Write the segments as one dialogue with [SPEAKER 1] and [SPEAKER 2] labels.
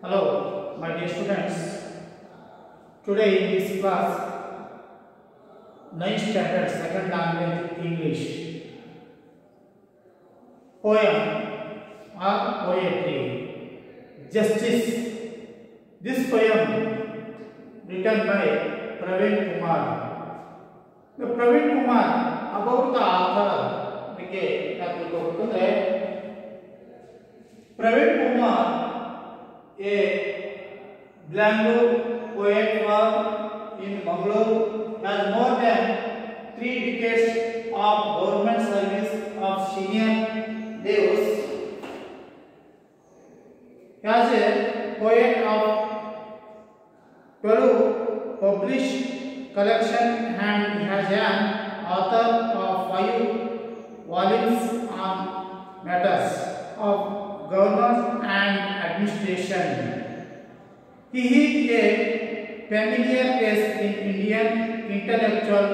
[SPEAKER 1] Hello, my dear students. Today in this class, 9th standard, second language English, poem or poetry, Justice. This poem written by Praveen Kumar. The Praveen Kumar about the author. Praveen Kumar, a Bangalore poet was in Bangalore, has more than 3 decades of government service of senior devs. As a poet of 12 published collection and has an author of 5 volumes on matters of governance and administration. He is a familiar face in Indian intellectual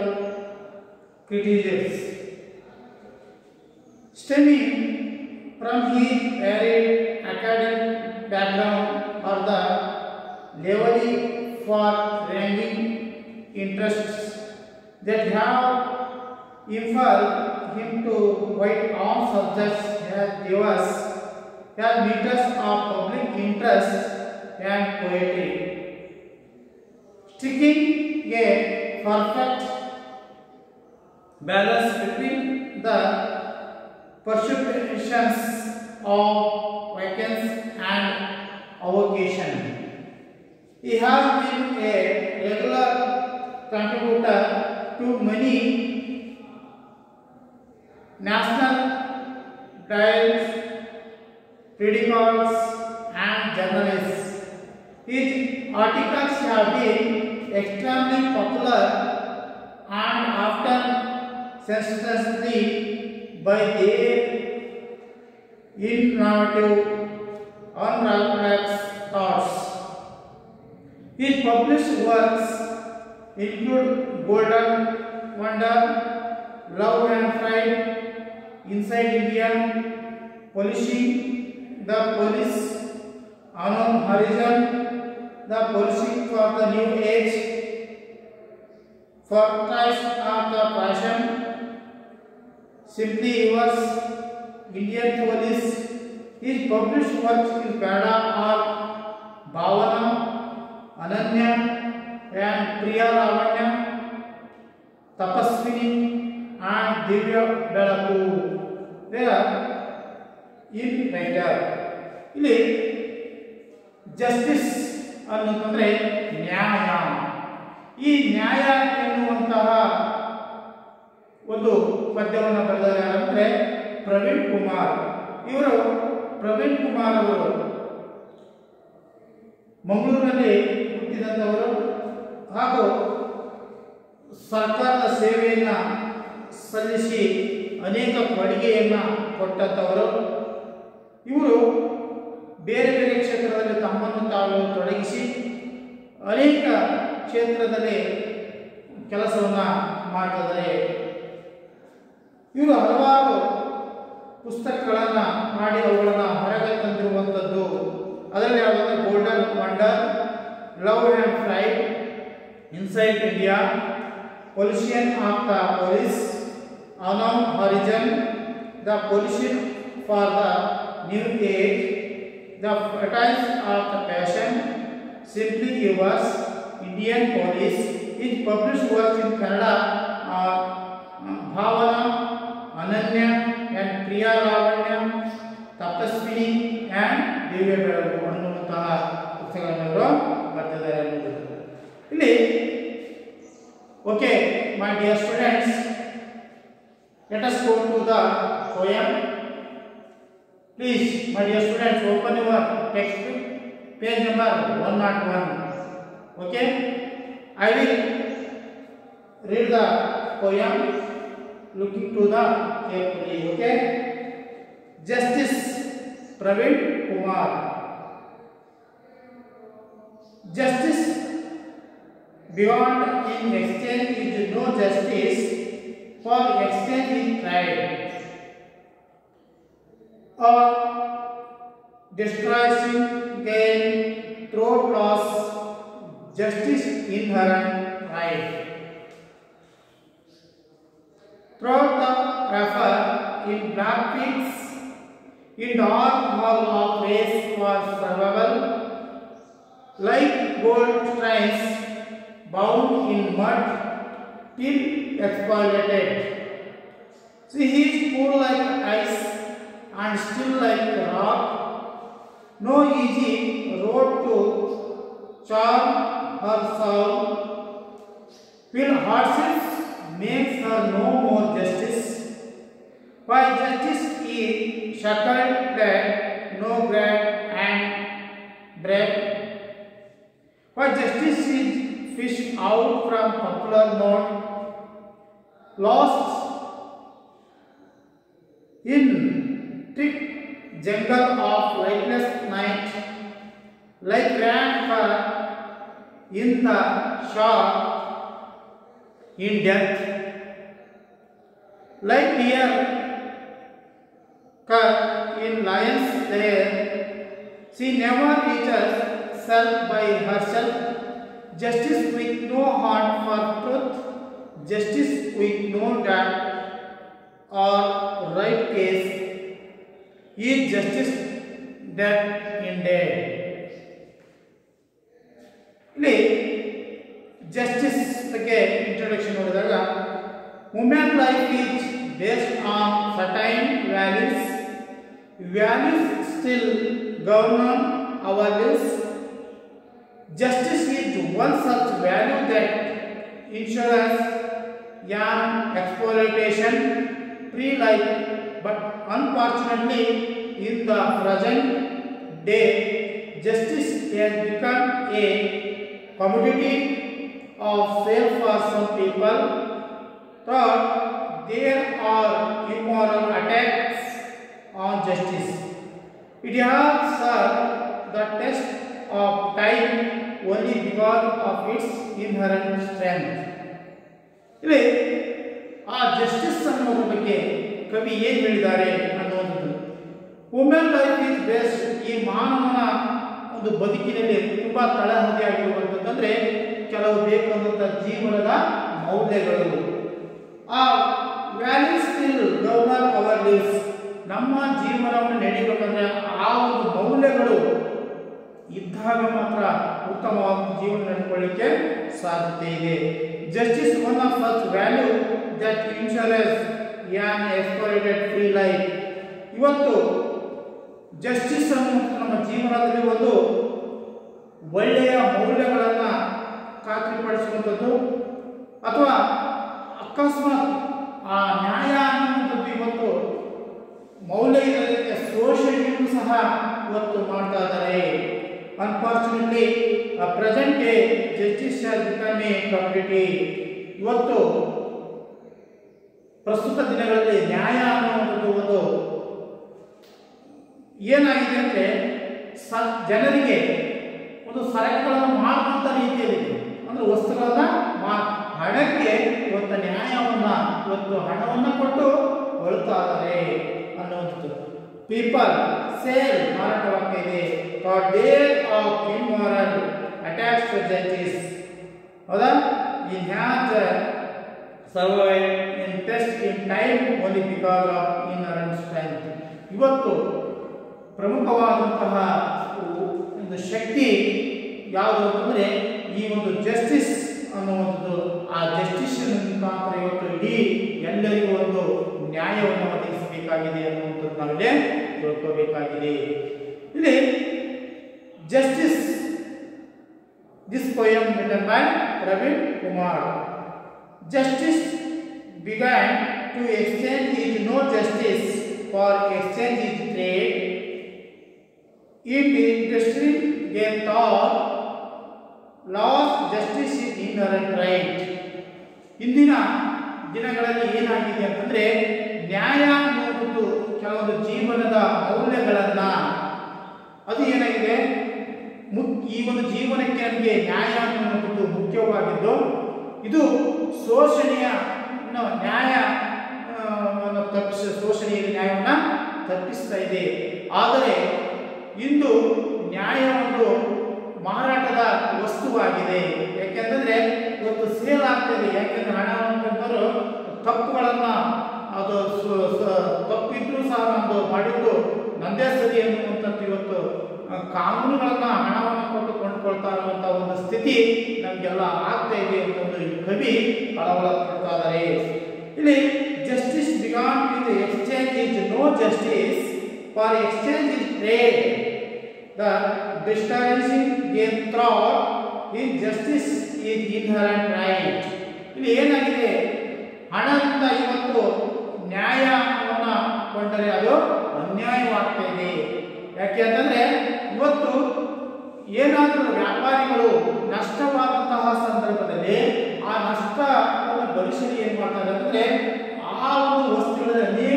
[SPEAKER 1] criticism. Stemming from his varied academic background or the level for ranging interests that have impelled him to write on subjects as diverse as matters of public interest and poetry, striking a perfect balance between the perceptions of vacance and avocation. He has been a regular contributor to many national diaries, periodicals and journals. His articles have been extremely popular and often sensationally by their innovative, unorthodox thoughts. His published works include Golden Wonder, Love and Pride, Inside India, Polishing the Police, Unknown Horizon, The Polishing for the New Age, Fortress of the Passion, Simply Yours, Indian Police. His published works in Kannada are Bhavana, Ananya and Priya Lavanya, Tapaswini and Divya Belaku. They are in writer. ಇಲ್ಲಿ justice ಅನ್ನೋದಂದ್ರೆ ನ್ಯಾಯ. ಈ ನ್ಯಾಯ ಎನ್ನುವಂತಹ ಒಂದು ಪದ್ಯವನ್ನು ಬರೆದವರು ಯಾರಂದ್ರೆ ಪ್ರವೀಣ್ ಕುಮಾರ್. ಇವರು ಪ್ರವೀಣ್ ಕುಮಾರ್ ಅವರು ಮಂಗಳೂರಿನಲ್ಲಿ ಹುಟ್ಟಿದಂಥವರು ಹಾಗೂ ಸರ್ಕಾರದ ಸೇವೆಯನ್ನು ಸಲ್ಲಿಸಿ ಅನೇಕ ಕೊಡುಗೆಯನ್ನು ಕೊಟ್ಟಂಥವರು. ಇವರು ಬೇರೆ ಬೇರೆ ಕ್ಷೇತ್ರದಲ್ಲಿ ತಮ್ಮನ್ನು ತಾವು ತೊಡಗಿಸಿ ಅನೇಕ ಕ್ಷೇತ್ರದಲ್ಲಿ ಕೆಲಸವನ್ನು ಮಾಡಿದರೆ ಇವರು ಹಲವಾರು ಪುಸ್ತಕಗಳನ್ನು ಮಾಡಿ ಅವುಗಳನ್ನು ಹೊರಗೆ ತಂದಿರುವಂಥದ್ದು. ಅದರಲ್ಲಿ ಯಾವುದಂದ್ರೆ golden wonder, love and pride, inside India, politician of the police, unknown horizon, the politician for the new age, The Fortress of the Passion, Simply Yours, Indian Police. His published works in Kannada are Bhavana, Ananya and Priya Lavanya, Tapaswini and Divya Belaku ಅನ್ನುವಂತಹ ಪುಸ್ತಕಗಳನ್ನು ಬರೆದಿದ್ದಾರೆ. ಇಲ್ಲಿ okay, my dear students, let us go to the poem. Please, my dear students, open your textbook, page number 101. Okay? I will read the poem, looking to the carefully. Okay? Justice, Praveen Kumar. Justice beyond in exchange is no justice, for exchange is pride. or destroying gain through loss, justice inherent right. Throughout the refer in black pigs, in dark hall of race for survival, like gold trains bound in mud till exploited. See, he is poor like ice and still like rock. No easy road to charm her soul. Will hardships makes her no more justice? Why justice is shackled that no grab and bread? Why justice is fished out from popular mode, lost in thick jungle of lightless night, like grandpa in the shore in death, like deer cub in lion's lair. She never reaches self by herself. Justice with no heart for truth, justice with no doubt or right case, is justice that indeed. ಇಲ್ಲಿ justice ಬಗ್ಗೆ introduction ನೋಡಿದಾಗ women life is based on certain values. Values still govern our lives. Justice is one such value that ensures an exploitation free life, but unfortunately in the present day justice has become a commodity of sale for some people. Third, there are immoral attacks on justice. It has served the test of time only because of its inherent strength. ಇಲ್ಲಿ ಆ justice ಅನ್ನೋದ್ರ ಬಗ್ಗೆ ಕವಿ ಏನು ಹೇಳಿದ್ದಾರೆ ಅನ್ನೋದು, women life is based, ಈ ಮಾನವನ ಒಂದು ಬದುಕಿನಲ್ಲಿ ತುಂಬಾ ತಳಹದಿಯಾಗಿರುವಂತಂದ್ರೆ ಕೆಲವು ಬೇಕಾದಂತ ಜೀವನದ ಮೌಲ್ಯಗಳು. ಆ values still govern our lives. ನಮ್ಮ ಜೀವನವನ್ನು ನಡೆಯಬೇಕಂದ್ರೆ ಆ ಒಂದು ಮೌಲ್ಯಗಳು ಇದ್ದಾಗ ಮಾತ್ರ ಉತ್ತಮವಾದ ಜೀವನ ನಡೆಸಿಕೊಳ್ಳಲಿಕ್ಕೆ ಸಾಧ್ಯತೆ ಇದೆ. Justice one of such value that insurance on exploited free life. ಇವತ್ತು ಜಸ್ಟಿಸ್ ಅನ್ನುವಂಥ ನಮ್ಮ ಜೀವನದಲ್ಲಿ ಒಂದು ಒಳ್ಳೆಯ ಮೌಲ್ಯಗಳನ್ನು ಖಾತ್ರಿಪಡಿಸುವಂಥದ್ದು, ಅಥವಾ ಅಕಸ್ಮಾತ್ ಆ ನ್ಯಾಯ ಅನ್ನುವಂಥದ್ದು ಇವತ್ತು ಮೌಲ್ಯ ಇರೋದಕ್ಕೆ ಶೋಷಣೆಯನ್ನು ಸಹ ಇವತ್ತು ಮಾಡ್ತಾ ಇದ್ದಾರೆ. Unfortunately present day justice has become A community. ಇವತ್ತು ಪ್ರಸ್ತುತ ದಿನಗಳಲ್ಲಿ ನ್ಯಾಯ ಅನ್ನುವಂಥದ್ದು ಒಂದು ಏನಾಗಿದೆ ಅಂದರೆ ಜನರಿಗೆ ಒಂದು ಸರಕುಗಳನ್ನು ಮಾರುವಂಥ ರೀತಿಯಲ್ಲಿ, ಅಂದರೆ ವಸ್ತುಗಳನ್ನು ಹಣಕ್ಕೆ ಇವತ್ತು ನ್ಯಾಯವನ್ನು ಇವತ್ತು ಹಣವನ್ನು ಕೊಟ್ಟು ಹೊರತಾ ಇದ್ದಾರೆ ಅನ್ನುವಂಥದ್ದು. ಪೀಪಲ್ ಸೇಲ್ ಮಾರಾಟವಾಗ್ತಾ ಇದೆ. For there of immoral attach to justice. ಹೌದಾ? In has survive in test in time only because of inherent strength. ಇವತ್ತು ಪ್ರಮುಖವಾದಂತಹ ಒಂದು ಶಕ್ತಿ ಯಾವುದು ಅಂತಂದರೆ ಈ ಒಂದು ಜಸ್ಟಿಸ್ ಅನ್ನುವಂಥದ್ದು. ಆ ಜಸ್ಟಿಸ್ ಮುಖಾಂತರ ಇವತ್ತು ಇಡೀ ಎಲ್ಲರಿಗೂ ಒಂದು ನ್ಯಾಯವನ್ನು ಒದಗಿಸಬೇಕಾಗಿದೆ ಅನ್ನುವಂಥದ್ದು ನಾವಿಲ್ಲಿ ತಿಳ್ಕೋಬೇಕಾಗಿದೆ. ಇಲ್ಲಿ justice, this poem written by Praveen Kumar. Justice began to exchange is no justice, for exchange is trade. If industry gave thought, laws justice is inherent right. ಇಂದಿನ ದಿನಗಳಲ್ಲಿ ಏನಾಗಿದೆ ಅಂತಂದ್ರೆ ನ್ಯಾಯ ಅನ್ನುವುದು ಕೆಲವೊಂದು ಜೀವನದ ಮೌಲ್ಯಗಳನ್ನ, ಅದು ಏನಾಗಿದೆ ಈ ಒಂದು ಜೀವನಕ್ಕೆ ನಮಗೆ ನ್ಯಾಯ ಅನ್ನುವುದು ಮುಖ್ಯವಾಗಿದ್ದು, ಇದು ಶೋಷಣೆಯ ನ್ಯಾಯ ಶೋಷಣೆಯ ನ್ಯಾಯವನ್ನು ತಪ್ಪಿಸ್ತಾ ಇದೆ. ಆದರೆ ಅನ್ನುವಂಥದ್ದು ಇವತ್ತು ಕಾನೂನುಗಳನ್ನ ಹಣವನ್ನು ಕೊಟ್ಟು ಕೊಂಡ್ಕೊಳ್ತಾ ಇರುವಂತಹ ಒಂದು ಸ್ಥಿತಿ ನಮಗೆಲ್ಲ ಆಗ್ತಾ ಇದೆ ಅಂತಂದು ಈ ಕವಿ ಕಳವಳ ಪಡ್ತಾ ಇದ್ದಾರೆ. ಇಲ್ಲಿ justice begotten with exchange is no justice for exchange is trade the distressing game fraught in justice is inherent right. ಇಲ್ಲಿ ಏನಾಗಿದೆ, ಹಣದಿಂದ ಇವತ್ತು ನ್ಯಾಯವನ್ನ ಕೊಂಡರೆ ಅದು ಅನ್ಯಾಯವಾಗ್ತಾ ಇದೆ. ಯಾಕೆ ಅಂತಂದ್ರೆ ಇವತ್ತು ಏನಾದರೂ ವ್ಯಾಪಾರಿಗಳು ನಷ್ಟವಾದಂತಹ ಸಂದರ್ಭದಲ್ಲಿ ಆ ನಷ್ಟವನ್ನು ಭರಿಸಲು ಏನ್ ಮಾಡ್ತಾರೆ ಅಂದ್ರೆ ಆ ಒಂದು ವಸ್ತುಗಳಲ್ಲಿ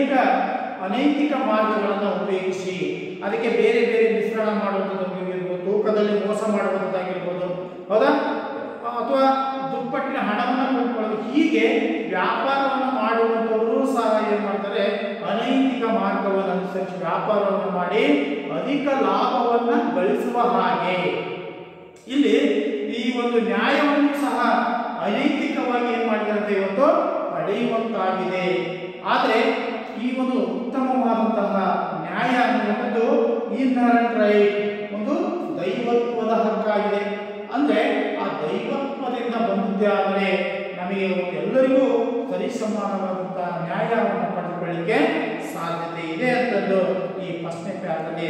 [SPEAKER 1] ಅನೈತಿಕ ಮಾರ್ಗಗಳನ್ನು ಉಪಯೋಗಿಸಿ ಅದಕ್ಕೆ ಬೇರೆ ಬೇರೆ ಮಿಶ್ರಣ ಮಾಡುವಂಥದ್ದಾಗಿರ್ಬೋದು, ತೂಕದಲ್ಲಿ ಮೋಸ ಮಾಡುವಂಥದ್ದಾಗಿರ್ಬೋದು, ಹೌದಾ, ಅಥವಾ ದುಪ್ಪಟ್ಟಿನ ಹಣವನ್ನು ಕೊಂಡ್ಕೊಳ್ಳೋದು, ಹೀಗೆ ವ್ಯಾಪಾರವನ್ನು ಮಾಡುವಂಥವರು ಸಹ ಏನ್ ಮಾಡ್ತಾರೆ, ಅನೈತಿಕ ಮಾರ್ಗವನ್ನು ಅನುಸರಿಸಿ ವ್ಯಾಪಾರವನ್ನು ಮಾಡಿ ಅಧಿಕ ಲಾಭವನ್ನು ಗಳಿಸುವ ಹಾಗೆ ಇಲ್ಲಿ ಈ ಒಂದು ನ್ಯಾಯವನ್ನು ಸಹ ಅನೈತಿಕವಾಗಿ ಏನ್ ಮಾಡಿದಂತೆ ಇವತ್ತು ಪಡೆಯುವಂತಾಗಿದೆ. ಆದರೆ ಈ ಒಂದು ಉತ್ತಮವಾದಂತಹ ನ್ಯಾಯ ಅನ್ನುವಂಥದ್ದು ಇನ್ಹರೆಂಟ್ ರೈಟ್, ಒಂದು ದೈವತ್ವದ ಹಕ್ಕಾಗಿದೆ. ಅಂದ್ರೆ ಆ ದೈವತ್ವದಿಂದ ಬಂದಿದ್ದೇ ಆದರೆ ನಮಗೆ ಎಲ್ಲರಿಗೂ ಸರಿಸಮಾನವಾದಂತಹ ನ್ಯಾಯವನ್ನು ಪಡೆದುಕೊಳ್ಳಿಕ್ಕೆ ಸಾಧ್ಯತೆ ಇದೆ ಅಂತಂದು ಈ ಫಸ್ಟ್ನೇ ಪ್ಯಾರದಲ್ಲಿ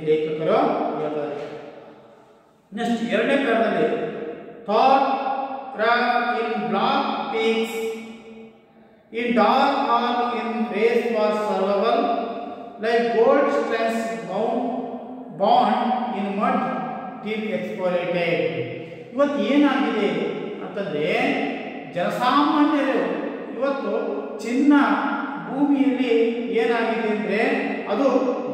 [SPEAKER 1] ಲೇಖಕರು ಹೇಳ್ತಾರೆ. ನೆಕ್ಸ್ಟ್ ಎರಡನೇ ಪ್ಯಾರದಲ್ಲಿ thought craft in black peaks in dark or in race for survival, like gold strengths bond in mud till exploited. ಇವತ್ತು ಏನಾಗಿದೆ ಅಂತಂದ್ರೆ ಜನಸಾಮಾನ್ಯರು ಇವತ್ತು ಚಿನ್ನ ಭೂಮಿಯಲ್ಲಿ ಏನಾಗಿದೆ ಅಂದ್ರೆ ಅದು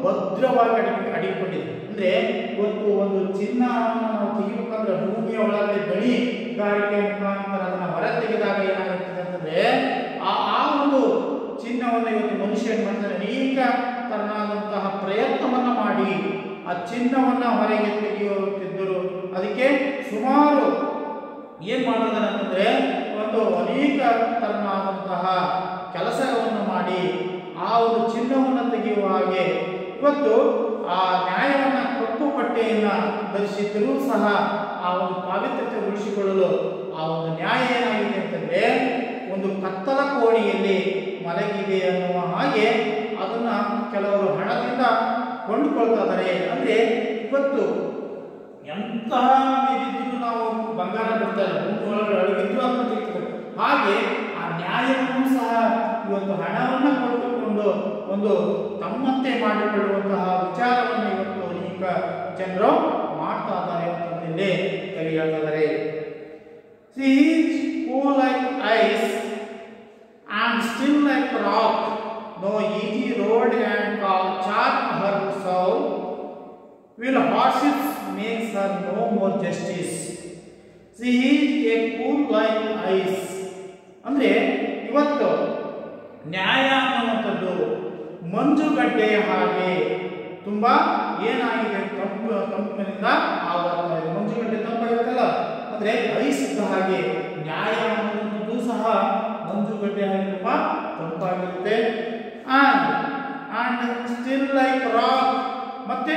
[SPEAKER 1] ಭದ್ರವಾಗಿ ಅಡಿಕೊಂಡಿದೆ. ಅಂದ್ರೆ ಇವತ್ತು ಒಂದು ಚಿನ್ನವನ್ನು ನಾವು ತೆಗಿಬೇಕಂದ್ರೆ ಭೂಮಿಯ ಒಳಗಡೆ ಗಣಿಗಾರಿಕೆ ಮುಖಾಂತರ ಅದನ್ನ ಹೊರ ತೆಗೆದಾಗ ಏನಾಗುತ್ತದೆ ಅಂತಂದ್ರೆ ಆ ಒಂದು ಚಿನ್ನವನ್ನು ಇವತ್ತು ಮನುಷ್ಯ ಏನ್ ಮಾಡ್ತಾರೆ, ಅನೇಕ ತರನಾದಂತಹ ಪ್ರಯತ್ನವನ್ನ ಮಾಡಿ ಆ ಚಿನ್ನವನ್ನ ಹೊರಗೆ ತೆಗೆಯುತ್ತಿದ್ದರು. ಅದಕ್ಕೆ ಸುಮಾರು ಏನ್ ಮಾಡ್ತಾರೆ ಅಂತಂದ್ರೆ ಒಂದು ಅನೇಕ ತರನಾದಂತಹ ಕೆಲಸಗಳನ್ನು ಮಾಡಿ ಆ ಒಂದು ಚಿನ್ನವನ್ನು ತೆಗೆಯುವ ಹಾಗೆ ಇವತ್ತು ಆ ನ್ಯಾಯವನ್ನ ಕಪ್ಪು ಪಟ್ಟೆಯನ್ನ ಧರಿಸಿದ್ದರೂ ಸಹ ಆ ಒಂದು ಪಾವಿತ್ರ್ಯತೆ ಉಳಿಸಿಕೊಳ್ಳಲು ಆ ಒಂದು ನ್ಯಾಯ ಏನಾಗಿದೆ ಅಂತಂದ್ರೆ ಒಂದು ಕತ್ತಲ ಕೋಣೆಯಲ್ಲಿ ಮಲಗಿದೆ ಅನ್ನುವ ಹಾಗೆ ಅದನ್ನ ಕೆಲವರು ಹಣದಿಂದ ಕೊಂಡುಕೊಳ್ತಾ ಇದ್ದಾರೆ. ಅಂದ್ರೆ ಇವತ್ತು ಎಂತಹ ಇದ್ರೂ ನಾವು ಬಂಗಾರ ಬಿಡ್ತಾರೆ, ಭೂಮಿಯೊಳಗೆ ಅಡಗಿದ್ರು ಅಂತ ತಿಳ್ತಾರೆ. ಹಾಗೆ ಆ ನ್ಯಾಯವನ್ನು ಸಹ ಇವತ್ತು ಹಣವನ್ನು ಕೊಂಡುಕೊಂಡು ಒಂದು ತಮ್ಮಂತೆ ಮಾಡಿಕೊಳ್ಳುವಂತಹ ವಿಚಾರವನ್ನು ಇವತ್ತು ಅನೇಕ ಜನರು ಮಾಡ್ತಾ ಇದ್ದಾರೆ ಅಂತಂದಲ್ಲಿ ಕವಿ ಹೇಳ್ತಾ ಇದ್ದಾರೆ. She is cool like ice and still like rock, no easy road and charm her soul, will hardships makes her no more justice. She is a cool like ice. ಅಂದ್ರೆ ಇವತ್ತು ನ್ಯಾಯ ಅನ್ನುವಂಥದ್ದು ಮಂಜುಗಡ್ಡೆಯ ಹಾಗೆ ತುಂಬಾ ಏನಾಗಿದೆ, ತಂಪಿನಿಂದ ಆವರ್ತ ಇದೆ. ಮಂಜುಗಡ್ಡೆ ತಂಪಾಗಿರುತ್ತಲ್ಲ, ಅಂದ್ರೆ ಐಸ್ ಇದ್ದ ಹಾಗೆ ನ್ಯಾಯ ಅನ್ನುವಂಥದ್ದು ಸಹ ಮಂಜುಗಡ್ಡೆ ಹಾಗೆ ತುಂಬಾ ತಂಪಾಗಿರುತ್ತೆ. ಅಂಡ್ ಸ್ಟಿಲ್ ಲೈಕ್ ರಾಕ್, ಮತ್ತೆ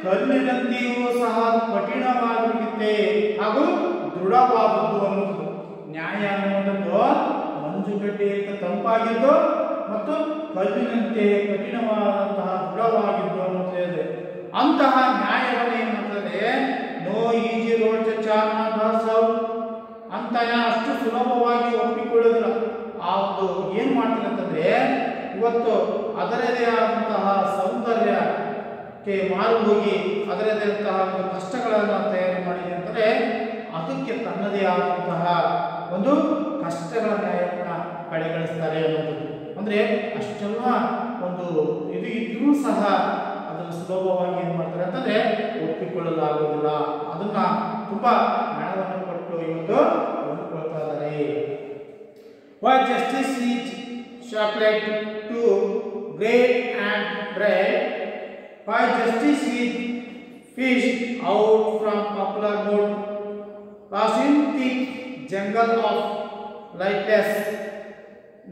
[SPEAKER 1] ಕಲ್ಲಿನಂತೆಯೂ ಸಹ ಕಠಿಣವಾಗಿರುತ್ತೆ ಹಾಗೂ ದೃಢವಾದದ್ದು ಅನ್ನೋದು. ನ್ಯಾಯ ಅನ್ನುವಂಥದ್ದು ಮಂಜುಗಡ್ಡೆ ತಂಪಾಗಿದ್ದು ಮತ್ತು ಕಲ್ಲಿನಂತೆ ಕಠಿಣವಾದಂತಹ ದೃಢವಾಗಿದ್ದು ಅನ್ನುತ್ತದೆ. ಅಂತಹ ನ್ಯಾಯವನ್ನು ಏನ್ ಮಾಡ್ತದೆ, ನೋ ಈಜಿ ರೋಡ್ ಅಂತಹ ಅಷ್ಟು ಸುಲಭವಾಗಿ ಒಪ್ಪಿಕೊಳ್ಳೋದಿಲ್ಲ. ಆ ಒಂದು ಏನ್ ಮಾಡ್ತಾರೆ ಅಂತಂದ್ರೆ ಇವತ್ತು ಅದರದೇ ಆದಂತಹ ಸೌಂದರ್ಯಕ್ಕೆ ಮಾರು ಹೋಗಿ ಅದರದೇ ಆದಂತಹ ಒಂದು ಕಷ್ಟಗಳನ್ನು ತಯಾರು ಮಾಡಿದೆ ಅಂದರೆ ಅದಕ್ಕೆ ತನ್ನದೇ ಆದಂತಹ ಒಂದು ಕಷ್ಟಗಳ ನ್ಯಾಯವನ್ನ ಕಡೆಗಣಿಸ್ತಾರೆ ಅನ್ನೋದು. ಅಂದ್ರೆ ಅಷ್ಟೆಲ್ಲ ಒಂದು ಇದು ಇದ್ರೂ ಸಹ ಅದನ್ನು ಸುಲಭವಾಗಿ ಏನ್ ಮಾಡ್ತಾರೆ ಅಂತಂದ್ರೆ ಒಪ್ಪಿಕೊಳ್ಳಲಾಗುವುದಿಲ್ಲ. ಅದನ್ನ ತುಂಬಾ ಹಣವನ್ನು ಕೊಟ್ಟು ಇವತ್ತು ಕೊಂಡುಕೊಳ್ತಾ ಇದ್ದಾರೆ. Why justice is shaped to great and dread? Why justice is fished out from popular mood, lost in thick jungle of lightless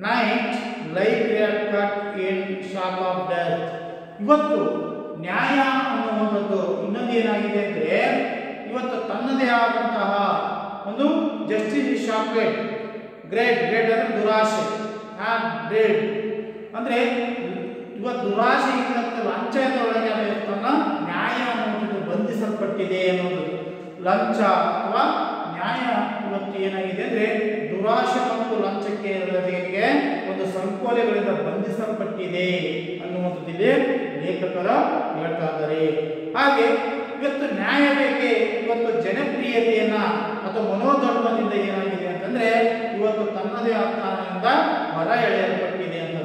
[SPEAKER 1] night, like a cut in shock of death. ಇವತ್ತು ನ್ಯಾಯ ಅನ್ನುವಂಥದ್ದು ಇನ್ನೊಂದು ಏನಾಗಿದೆ ಅಂದ್ರೆ ಇವತ್ತು ತನ್ನದೇ ಆದಂತಹ ಒಂದು ಜಸ್ಟಿಸ್ ಇಸ್ ಶಾಕ್ಲೇಟ್ ಗ್ರೇಟ್ ಗ್ರೇಟ್ ಅಂದ್ರೆ ದುರಾಶೆ ಗ್ರೇಟ್ ಅಂದ್ರೆ ಇವತ್ತು ದುರಾಶೆ ಇದ್ದಂಥ ಲಂಚದೊಳಗೆ ತನ್ನ ನ್ಯಾಯ ಅನ್ನುವಂಥದ್ದು ಬಂಧಿಸಲ್ಪಟ್ಟಿದೆ ಅನ್ನೋದು. ಲಂಚ ಅಥವಾ ನ್ಯಾಯ ಇವತ್ತು ಏನಾಗಿದೆ ಅಂದ್ರೆ ದುರಾಶೆ ಮತ್ತು ಲಂಚಕ್ಕೆ ಒಂದು ಸಂಕೋಲೆಗಳಿಂದ ಬಂಧಿಸಲ್ಪಟ್ಟಿದೆ ಅನ್ನುವಂಥದ್ದು ಇಲ್ಲಿ ಲೇಖಕರು ಹೇಳ್ತಾ ಇದ್ದಾರೆ. ಹಾಗೆ ಇವತ್ತು ನ್ಯಾಯ ಬೇಕೆ ಇವತ್ತು ಜನಪ್ರಿಯತೆಯನ್ನ ಅಥವಾ ಮನೋಧರ್ಮದಿಂದ ಏನಾಗಿದೆ ಅಂತಂದ್ರೆ ಇವತ್ತು ತನ್ನದೇ ಆದ ಹೊರ ಎಳೆಯಲ್ಪಟ್ಟಿದೆ ಅಂತ.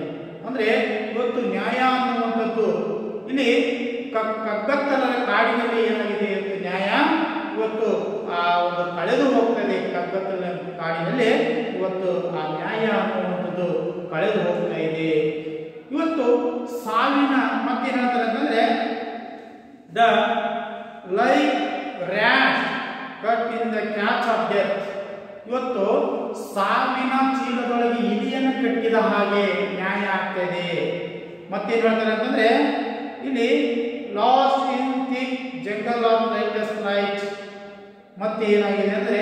[SPEAKER 1] ಅಂದ್ರೆ ಇವತ್ತು ನ್ಯಾಯ ಅನ್ನುವಂಥದ್ದು ಇಲ್ಲಿ ಕಗ್ಗತ್ತಲರ ಕಾಡಿನಲ್ಲಿ ಏನಾಗಿದೆ ನ್ಯಾಯ ಇವತ್ತು ಆ ಒಂದು ಕಳೆದು ಹೋಗ್ತದೆ. ಕಗ್ಗತ್ತಲ ಕಾಡಿನಲ್ಲಿ ಇವತ್ತು ಆ ನ್ಯಾಯ ಅನ್ನುವಂಥದ್ದು ಕಳೆದು ಹೋಗ್ತಾ ಇದೆ. ಇವತ್ತು ಸಾವಿನ ಮತ್ತೇನ್ ಹೇಳ್ತಾರೆ ಅಂತಂದ್ರೆ the like rat cut in the catch of death. ಇವತ್ತು ಸಾವಿನ ಚೀಲದೊಳಗೆ ಇಲಿಯನ್ನು ಕಟ್ಟಿದ ಹಾಗೆ ನ್ಯಾಯ ಆಗ್ತದೆ. ಮತ್ತೇನ್ ಹೇಳ್ತಾರೆ ಅಂತಂದ್ರೆ ಇಲ್ಲಿ lost in thick jungle of lightest light. ಮತ್ತೆ ಏನಾಗಿದೆ ಅಂದ್ರೆ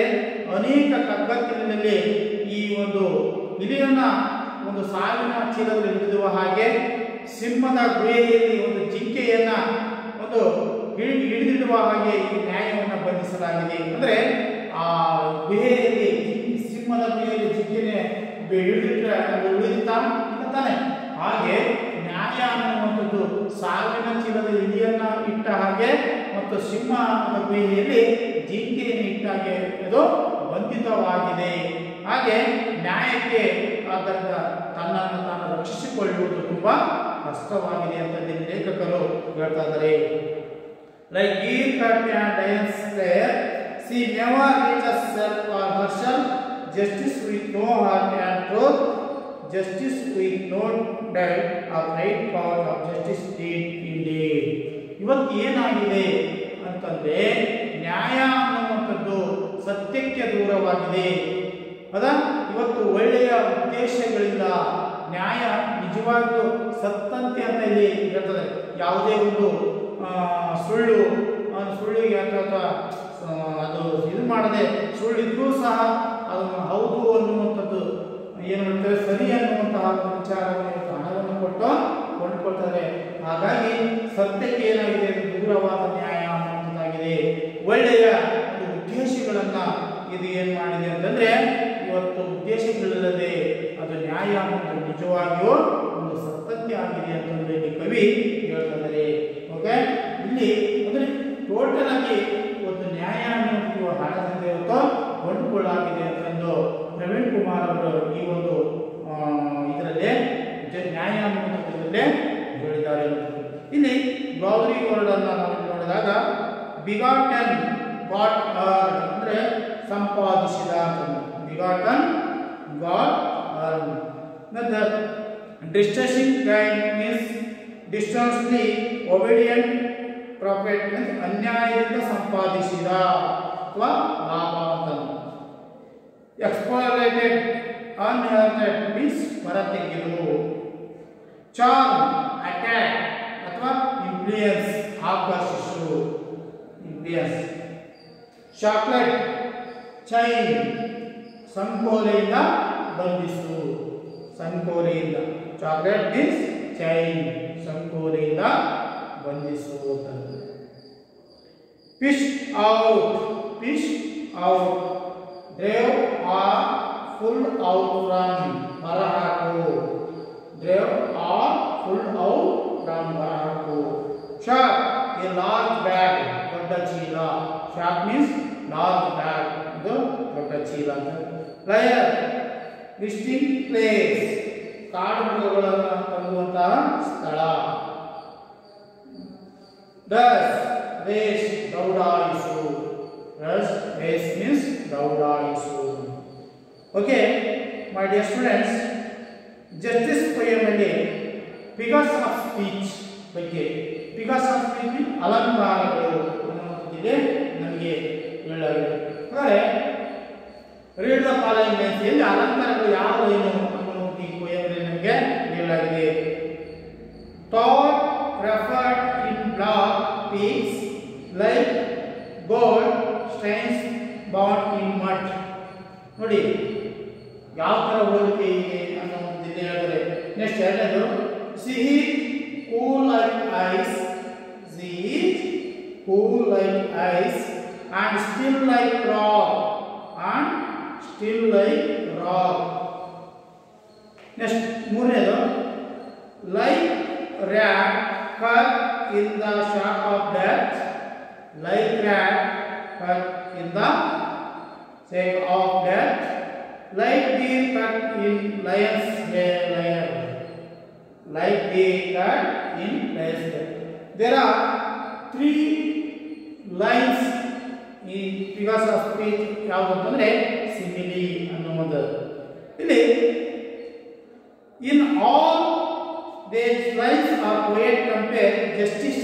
[SPEAKER 1] ಅನೇಕ ಕಗ್ಗತ್ತಲಿನಲ್ಲಿ ಈ ಒಂದು ಇಲಿಯನ್ನ ಒಂದು ಸಾವಿನ ಚೀಲದಲ್ಲಿ ಹಿಡಿದುವ ಹಾಗೆ ಸಿಂಹದ ಗುಹೆಯಲ್ಲಿ ಒಂದು ಜಿಂಕೆಯನ್ನ ಒಂದು ಹಿಡಿದಿಡುವ ಹಾಗೆ ಈ ನ್ಯಾಯವನ್ನು ಬಂಧಿಸಲಾಗಿದೆ. ಅಂದ್ರೆ ಆ ಗುಹೆಯಲ್ಲಿ ಸಿಂಹದ ಗುಹೆಯಲ್ಲಿ ಜಿಂಕೆನೆ ಹಿಡಿದಿಟ್ರೆ ಅದು ಉಳಿದಿತ್ತಾ ತಾನೆ. ಹಾಗೆ ನ್ಯಾಯ ಅನ್ನುವಂಥದ್ದು ಸಾವಿನ ಚೀಲದ ಇಲಿಯನ್ನ ಇಟ್ಟ ಹಾಗೆ ಮತ್ತು ಸಿಂಹದ ಗುಹೆಯಲ್ಲಿ ಜಿಂಕೆಯನ್ನು ಇಟ್ಟ ಹಾಗೆ ಇದು ಬಂಧಿತವಾಗಿದೆ. ಹಾಗೆ ನ್ಯಾಯಕ್ಕೆ ಆದ್ದರಿಂದ ತನ್ನನ್ನು ತಾನು ರಕ್ಷಿಸಿಕೊಳ್ಳುವುದು ತುಂಬಾ ಕಷ್ಟವಾಗಿದೆ ಅಂತ ಲೇಖಕರು ಹೇಳ್ತಾ ಇದ್ದಾರೆ. Like Geer Cut and Diane Slayer, she never reaches self or herself, justice with no heart and truth, justice with no doubt, of right cause of justice deed indeed. ಇವತ್ತು ಏನಾಗಿದೆ ಅಂತಂದ್ರೆ ನ್ಯಾಯ ಅನ್ನುವಂಥದ್ದು ಸತ್ಯಕ್ಕೆ ದೂರವಾಗಿದೆ. ಹೌದಾ? ಇವತ್ತು ಒಳ್ಳೆಯ ಉದ್ದೇಶಗಳಿಂದ ನ್ಯಾಯ ನಿಜವಾಗ್ಲೂ ಸತ್ತಂತೆ ಅಂತ ಇಲ್ಲಿ ಹೇಳ್ತದೆ. ಯಾವುದೇ ಒಂದು ಸುಳ್ಳಿಗೆ ಅಥವಾ ಅದು ಇದು ಮಾಡದೆ ಸುಳ್ಳಿದ್ರೂ ಸಹ ಅದನ್ನು ಹೌದು ಅನ್ನುವಂಥದ್ದು ಏನು ಹೇಳ್ತಾರೆ ಸರಿ ಅನ್ನುವಂತಹ ವಿಚಾರವನ್ನು ಹಣವನ್ನು ಕೊಟ್ಟು ಕೊಂಡುಕೊಳ್ತಾರೆ. ಹಾಗಾಗಿ ಸತ್ಯಕ್ಕೆ ಏನಾಗಿದೆ ದೂರವಾದ ನ್ಯಾಯ ಅನ್ನುವಂಥದ್ದಾಗಿದೆ. ಒಳ್ಳೆಯ ಒಂದು ಉದ್ದೇಶಗಳನ್ನ ಇದು ಏನು ಮಾಡಿದೆ ಅಂತಂದ್ರೆ ಇವತ್ತು ಉದ್ದೇಶಗಳಿಲ್ಲದೆ ಅದು ನ್ಯಾಯ ಅನ್ನೋದು ನಿಜವಾಗಿಯೂ ಒಂದು ಸತ್ಯ ಆಗಿದೆ ಅಂತಂದ್ರೆ ಇಲ್ಲಿ ಕವಿ ಹೇಳ್ತಾರೆ. ಓಕೆ, ಇಲ್ಲಿ ಅಂದ್ರೆ ಟೋಟಲ್ ಆಗಿ ಒಂದು ನ್ಯಾಯ ಅನ್ನೋದು ಹಣದಿಂದ ಇವತ್ತು ಕೊಂಡುಕೊಳ್ಳಾಗಿದೆ ಅಂತಂದು ಪ್ರವೀಣ್ ಕುಮಾರ್ ಅವರು ಈ ಒಂದು ಇದರಲ್ಲೇ ನ್ಯಾಯ ಅನ್ನುವಂಥದ್ದೇ ಹೇಳಿದ್ದಾರೆ. ಇಲ್ಲಿ ಗೌರಿ ವರ್ಡ್ ಅನ್ನ ನಾವು ನೋಡಿದಾಗ ಬಿಗಾಟನ್ ಗಾಟ್ ಅರ್ನ್ ಅಂದ್ರೆ ಸಂಪಾದಿಸಿದ begotten gotten. Distressing kind means distantly obedient profit means ಅನ್ಯಾಯದಿಂದ ಸಂಪಾದಿಸಿದ ಅಥವಾ ಲಾಭ ಅಂತ. Exploited unearned means ಹೊರತೆಗೆದು. Charm attack ಅಥವಾ influence ಆಕರ್ಷಿಸು influence. Chocolate chain ಸಂಕೋಲೆಯಿಂದ ಬಂಧಿಸು ಸಂಕೋಲೆಯಿಂದ. ಚಾಕ್ಲೇಟ್ ಮೀನ್ಸ್ ಚೈನ್ ಸಂಕೋಲೆಯಿಂದ ಬಂಧಿಸುವುದು. Fish out drive or pull out from ಹೊರಹಾಕು. Drive or pull out from ಹೊರಹಾಕು. ಶಾಕ್ ಎ ಲಾರ್ಜ್ ಬ್ಯಾಗ್ ದೊಡ್ಡ ಚೀಲ. ಶಾಕ್ ಮೀನ್ಸ್ ಲಾರ್ಜ್ ಬ್ಯಾಗ್ ಇದು ದೊಡ್ಡ ಚೀಲ ಅಂತ. ಲಯರ್ ವಿಸಿಟಿಂಗ್ ಪ್ಲೇಸ್ ಕಾಡು ಮೃಗಗಳನ್ನು ತಂಗುವಂತಹ ಸ್ಥಳ. ಡಸ್ ರೇಸ್ ದೌಡಾಯಿಸು. ಡಸ್ ರೇಸ್ ಮೀನ್ಸ್ ದೌಡಾಯಿಸು. Okay my dear students, justice ಪೊಯಮಲ್ಲಿ ಫಿಗರ್ಸ್ ಆಫ್ ಸ್ಪೀಚ್ ಬಗ್ಗೆ ಫಿಗರ್ಸ್ ಆಫ್ ಸ್ಪೀಚ್ ಮೀನ್ಸ್ ಅಲಂಕಾರಗಳು ಅನ್ನುವಂಥದ್ದಿದೆ ನಮಗೆ ಹೇಳಲಾಗಿದೆ. ಅಂದರೆ ರೀಡ್ ದ ಫಾಲೋಯಿಂಗ್ ಲೈನ್ಸ್ ಎಲ್ಲಿ ಅಲಂಕಾರಗಳು ಯಾವ ಏನು ಅನ್ನುವಂಥ ಈ ಪೊಯಮಲ್ಲಿ ನಮಗೆ ಹೇಳಲಾಗಿದೆ. Thought ಪ್ರೆಫರ್ಡ್ in block peaks like gold stains bound in mud. ನೋಡಿ ಯಾವ ತರ ಹೋಲಿಕೆ ಇದೆ ಅನ್ನೋ ಒಂದು ಇದೆ ಹೇಳಿದ್ರೆ. ನೆಕ್ಸ್ಟ್ ಎರಡನೇದು sea is cool like ice, sea is cool like ice and still like rock, and still like rock. Next ಮೂರನೇದು like rat caught in the shock of death, like rat caught in the shock of death, like deer caught in lion's lair, like deer caught in lion's lair. There are three lines in figures of speech. ಯಾವುದು ಅಂತಂದ್ರೆ simile ಅನ್ನುವುದು. ಇಲ್ಲಿ in all these lines are poet compare justice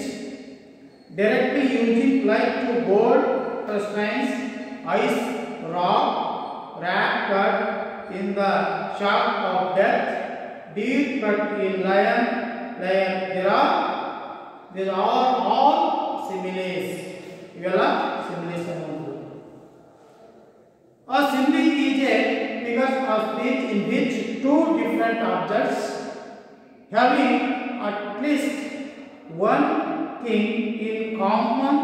[SPEAKER 1] directly using like to gold, stains, ice, rock, rat cut in the shock of death, deer cut in lion. These are all similes. ಇವೆಲ್ಲ similes ಅನ್ನೋದು. A simile is a figure of speech in which two different objects having at least one thing in common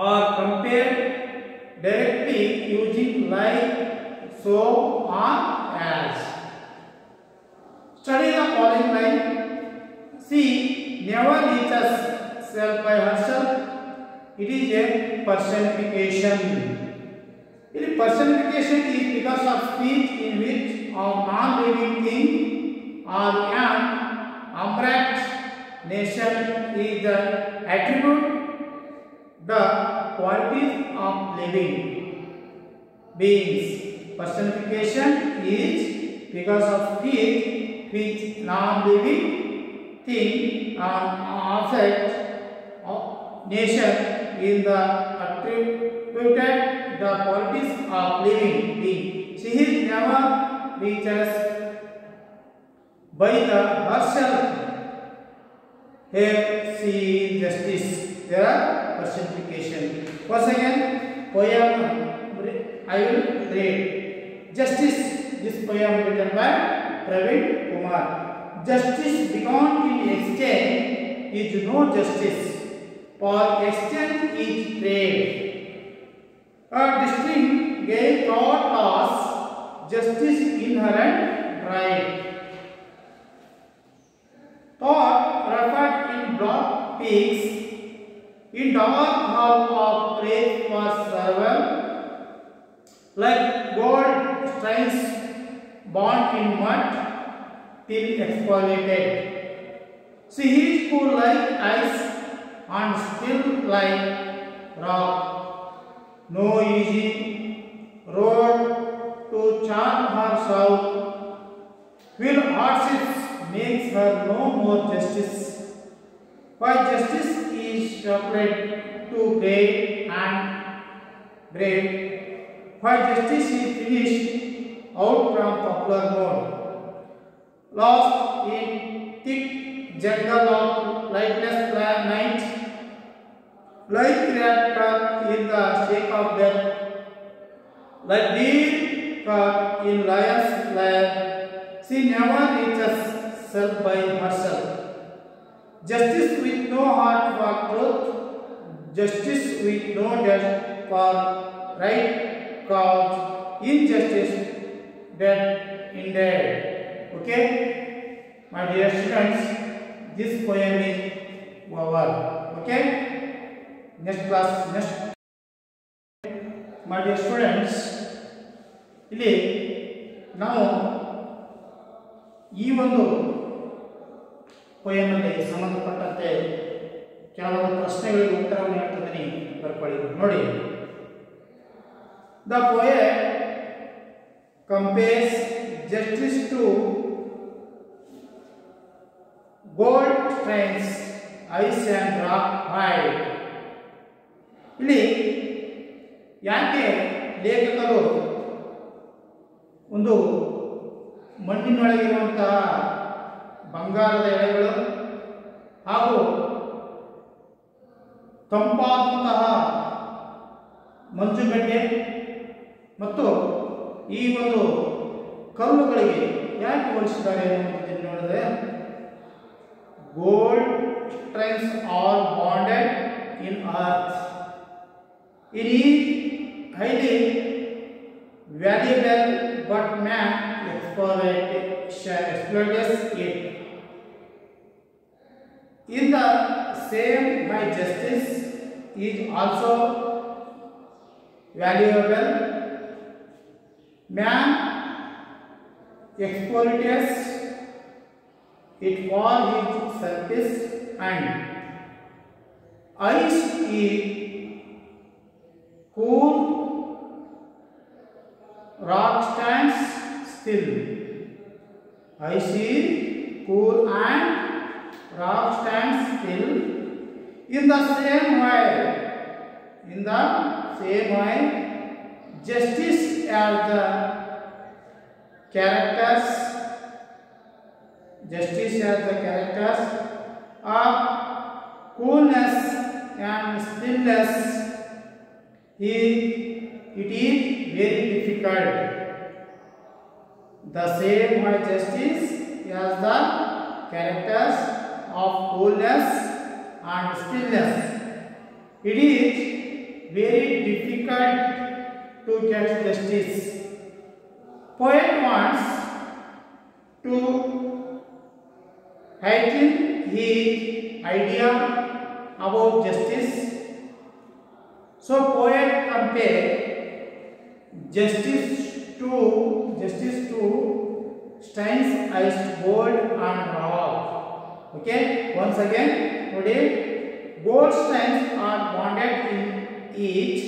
[SPEAKER 1] are compared directly using like, so, or as. Study the following line. She never reaches self by herself. It is a personification. The personification is because of speech in which a non-living thing or an abstract nation is the attribute, the qualities of living beings. Personification is because of speech which non-living thing or object of nation is the attributed the qualities of living being. She is never reaches by the herself. Here she is justice. There are personification. Once again, poem I will read. Justice. This poem written by Praveen Kumar. Justice begun in exchange is no justice, for exchange is trade. A distinct gave thought loss, justice inherent right. Thought referred in block peaks, in dark hall of praise for server, like gold stains bound in mud till exfoliated. She is cool like ice and still like rock. No easy road to charm her south. Will hardships makes her no more justice. Why justice is separate to great and great. Why justice is finished out from popular mode. Lost in thick jungle of lightless night. Like rat caught in the shake of death, like deer caught in lion's lair, she never reaches self by herself. Justice with no heart for truth, justice with no death for right cause, injustice dead indeed. Okay, my dear students, this poem is over. Okay. Next class, next. My dear students, ಇಲ್ಲಿ ನಾವು ಈ ಒಂದು ಪೋಯಮ್ನಲ್ಲಿ ಸಂಬಂಧಪಟ್ಟಂತೆ ಕೆಲವೊಂದು ಪ್ರಶ್ನೆಗಳಿಗೆ ಉತ್ತರವನ್ನು ಹೇಳ್ತಿದ್ದೀನಿ, ಬರ್ಕೊಳ್ಳಿ. ನೋಡಿ, the poet compares justice to gold stains, ice and rock hide. ಇಲ್ಲಿ ಯಾಕೆ ಲೇಖಕರು ಒಂದು ಮಣ್ಣಿನೊಳಗಿರುವಂತಹ ಬಂಗಾರದ ಎಳೆಗಳು ಹಾಗೂ ತಂಪಾದಂತಹ ಮಂಜುಗಡ್ಡೆ ಮತ್ತು ಈ ಒಂದು ಕಲ್ಲುಗಳಿಗೆ ಯಾಕೆ ಹೋಲಿಸಿದ್ದಾರೆ ಅನ್ನುವಂಥದ್ದನ್ನು ನೋಡಿದ್ರೆ gold strains are bonded in earth. It is highly valuable but man exploits it. In the same way, justice is also valuable. Man exploits it for his selfish end. Ice is cool, rock stands still. Ice is cool and rock stands still. In the same way, justice as the characters of coolness and stillness. It is very difficult. The same way justice as the characters of coolness and stillness. It is very difficult to get justice. Poet wants to heighten his idea about justice. So poet compare justice to steins ice gold and rock. Okay, once again today gold steins are bonded in each.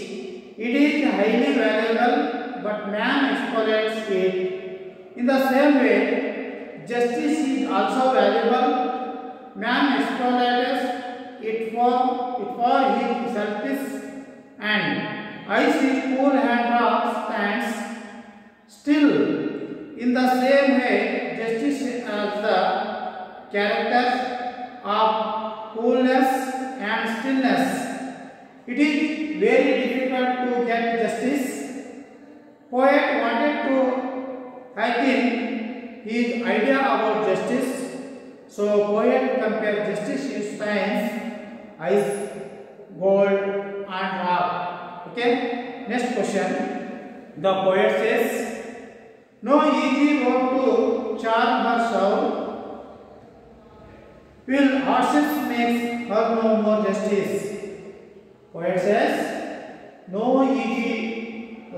[SPEAKER 1] It is highly valuable but man exploits it. In the same way, justice is also valuable. Man exploits it for his selfish and ice is cool and rock stands still. In the same way, justice as the characters of coolness and stillness. It is very difficult to get justice. Poet wanted to heighten his idea about justice. So poet compared justice to steins, ice, gold and rock. Okay, next question. The poet says, no easy road to charm her soul, will hardships makes her no more justice. Poet says, no easy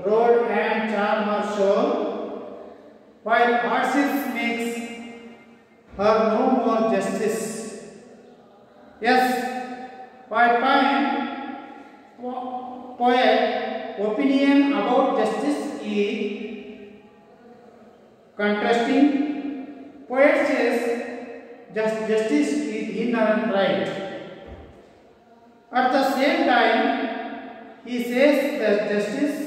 [SPEAKER 1] road and charm her soul, while hardships makes her no more justice. Yes, by time poet opinion about justice is contrasting. Poet says justice is inherent right. At the same time, he says that justice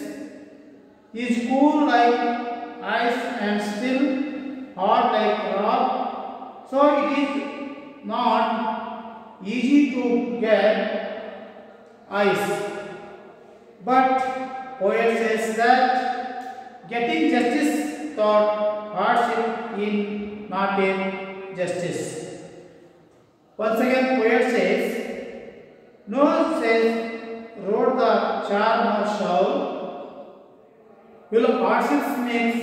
[SPEAKER 1] is cool like ice and still hot like rock. So it is not easy to get ice. But poet says that getting justice thought hardship in not a justice. Once again poet says, no says wrote the charm or soul, will hardships makes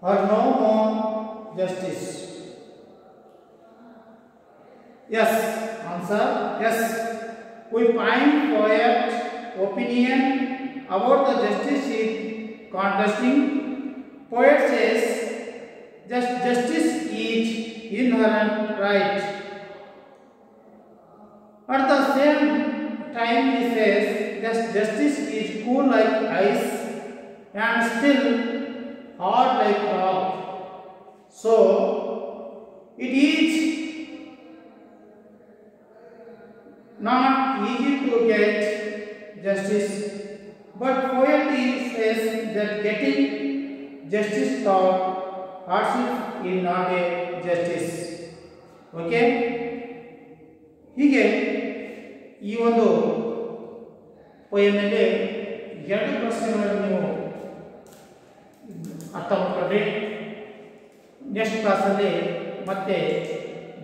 [SPEAKER 1] her no more justice. Yes, answer yes. We find poet opinion about the justice is contrasting. Poet says justice is inherent right. At the same time he says that justice is cool like ice and still hard like rock. So it is not easy to get justice, but poet says that getting justice thought hardship is not a justice. Okay, ಹೀಗೆ ಈ ಒಂದು ಪೋಯಮ್ನಲ್ಲಿ 2 ಪ್ರಶ್ನೆಗಳನ್ನು ನೀವು ಅರ್ಥ ಮಾಡ್ಕೊಂಡ್ರಿ. Next ಕ್ಲಾಸಲ್ಲಿ ಮತ್ತೆ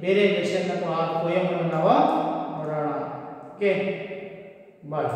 [SPEAKER 1] ಬೇರೆ ಲೆಸನ್ ಅಥವಾ ಪೋಯಮ್ ಅನ್ನು ನಾವು ನೋಡೋಣ. ಓಕೆ, ಬಾಯ್.